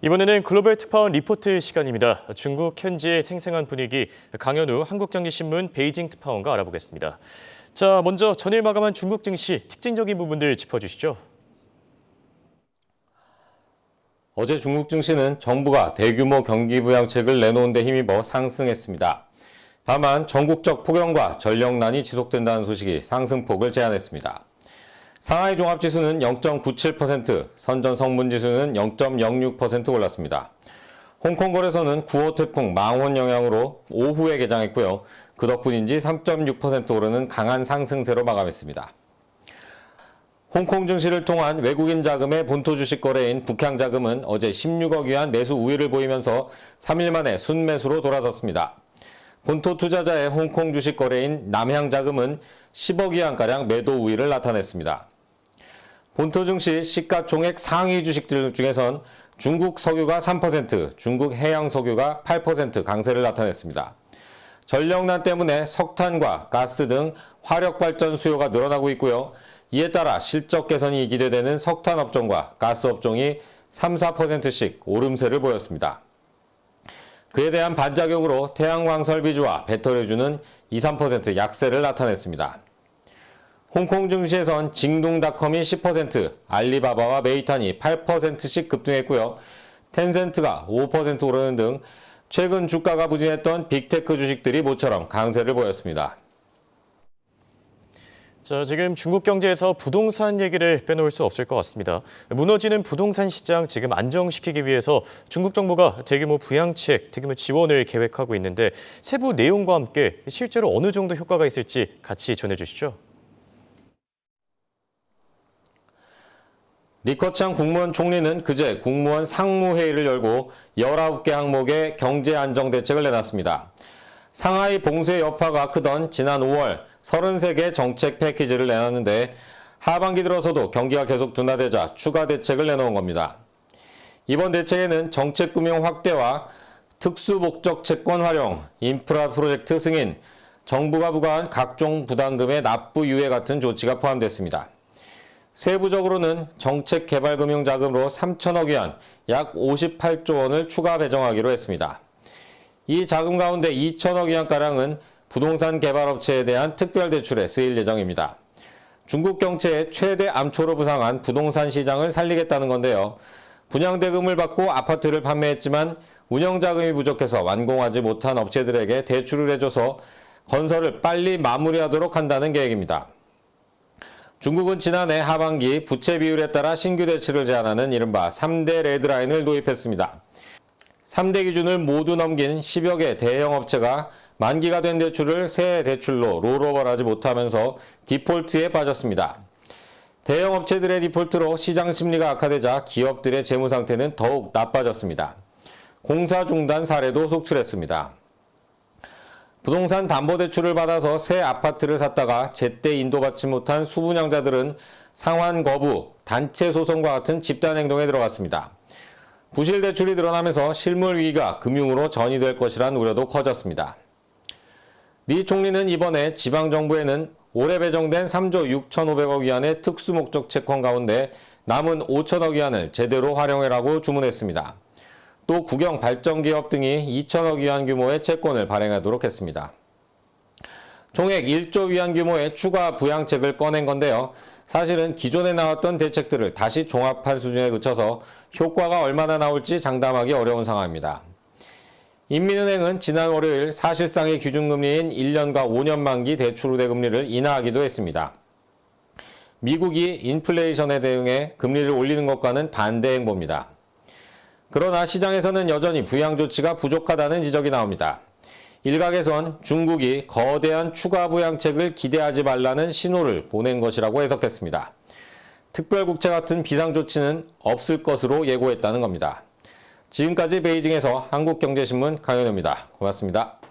이번에는 글로벌 특파원 리포트 시간입니다. 중국 현지의 생생한 분위기, 강현우 한국경제신문 베이징 특파원과 알아보겠습니다. 자, 먼저 전일 마감한 중국 증시 특징적인 부분들 짚어주시죠. 어제 중국 증시는 정부가 대규모 경기 부양책을 내놓은 데 힘입어 상승했습니다. 다만 전국적 폭염과 전력난이 지속된다는 소식이 상승폭을 제한했습니다. 상하이 종합지수는 0.97%, 선전 성분지수는 0.06% 올랐습니다. 홍콩 거래소는 9호 태풍 망원 영향으로 오후에 개장했고요. 그 덕분인지 3.6% 오르는 강한 상승세로 마감했습니다. 홍콩 증시를 통한 외국인 자금의 본토 주식 거래인 북향자금은 어제 16억 위안 매수 우위를 보이면서 3일 만에 순매수로 돌아섰습니다. 본토 투자자의 홍콩 주식 거래인 남향자금은 10억 위안가량 매도 우위를 나타냈습니다. 본토 증시 시가총액 상위 주식들 중에선 중국 석유가 3%, 중국 해양 석유가 8% 강세를 나타냈습니다. 전력난 때문에 석탄과 가스 등 화력 발전 수요가 늘어나고 있고요. 이에 따라 실적 개선이 기대되는 석탄 업종과 가스 업종이 3, 4%씩 오름세를 보였습니다. 그에 대한 반작용으로 태양광 설비주와 배터리주는 2, 3% 약세를 나타냈습니다. 홍콩 증시에선 징둥닷컴이 10%, 알리바바와 메이탄이 8%씩 급등했고요. 텐센트가 5% 오르는 등 최근 주가가 부진했던 빅테크 주식들이 모처럼 강세를 보였습니다. 자, 지금 중국 경제에서 부동산 얘기를 빼놓을 수 없을 것 같습니다. 무너지는 부동산 시장 지금 안정시키기 위해서 중국 정부가 대규모 부양책, 대규모 지원을 계획하고 있는데 세부 내용과 함께 실제로 어느 정도 효과가 있을지 같이 전해주시죠. 리커창 국무원 총리는 그제 국무원 상무회의를 열고 19개 항목의 경제 안정 대책을 내놨습니다. 상하이 봉쇄 여파가 크던 지난 5월 33개 정책 패키지를 내놨는데 하반기 들어서도 경기가 계속 둔화되자 추가 대책을 내놓은 겁니다. 이번 대책에는 정책금융 확대와 특수목적 채권 활용, 인프라 프로젝트 승인, 정부가 부과한 각종 부담금의 납부 유예 같은 조치가 포함됐습니다. 세부적으로는 정책개발금융자금으로 3천억 위안, 약 58조 원을 추가 배정하기로 했습니다. 이 자금 가운데 2천억 위안가량은 부동산 개발업체에 대한 특별대출에 쓰일 예정입니다. 중국 경제의 최대 암초로 부상한 부동산 시장을 살리겠다는 건데요. 분양대금을 받고 아파트를 판매했지만 운영자금이 부족해서 완공하지 못한 업체들에게 대출을 해줘서 건설을 빨리 마무리하도록 한다는 계획입니다. 중국은 지난해 하반기 부채 비율에 따라 신규 대출을 제한하는 이른바 3대 레드라인을 도입했습니다. 3대 기준을 모두 넘긴 10여 개 대형 업체가 만기가 된 대출을 새 대출로 롤오버하지 못하면서 디폴트에 빠졌습니다. 대형 업체들의 디폴트로 시장 심리가 악화되자 기업들의 재무 상태는 더욱 나빠졌습니다. 공사 중단 사례도 속출했습니다. 부동산 담보대출을 받아서 새 아파트를 샀다가 제때 인도받지 못한 수분양자들은 상환 거부, 단체 소송과 같은 집단 행동에 들어갔습니다. 부실 대출이 늘어나면서 실물 위기가 금융으로 전이될 것이란 우려도 커졌습니다. 리 총리는 이번에 지방정부에는 올해 배정된 3조 6,500억 위안의 특수목적 채권 가운데 남은 5천억 위안을 제대로 활용해라고 주문했습니다. 또 국영 발전기업 등이 2천억 위안 규모의 채권을 발행하도록 했습니다. 총액 1조 위안 규모의 추가 부양책을 꺼낸 건데요. 사실은 기존에 나왔던 대책들을 다시 종합한 수준에 그쳐서 효과가 얼마나 나올지 장담하기 어려운 상황입니다. 인민은행은 지난 월요일 사실상의 기준금리인 1년과 5년 만기 대출 우대 금리를 인하하기도 했습니다. 미국이 인플레이션에 대응해 금리를 올리는 것과는 반대 행보입니다. 그러나 시장에서는 여전히 부양 조치가 부족하다는 지적이 나옵니다. 일각에선 중국이 거대한 추가 부양책을 기대하지 말라는 신호를 보낸 것이라고 해석했습니다. 특별국채 같은 비상조치는 없을 것으로 예고했다는 겁니다. 지금까지 베이징에서 한국경제신문 강현우입니다. 고맙습니다.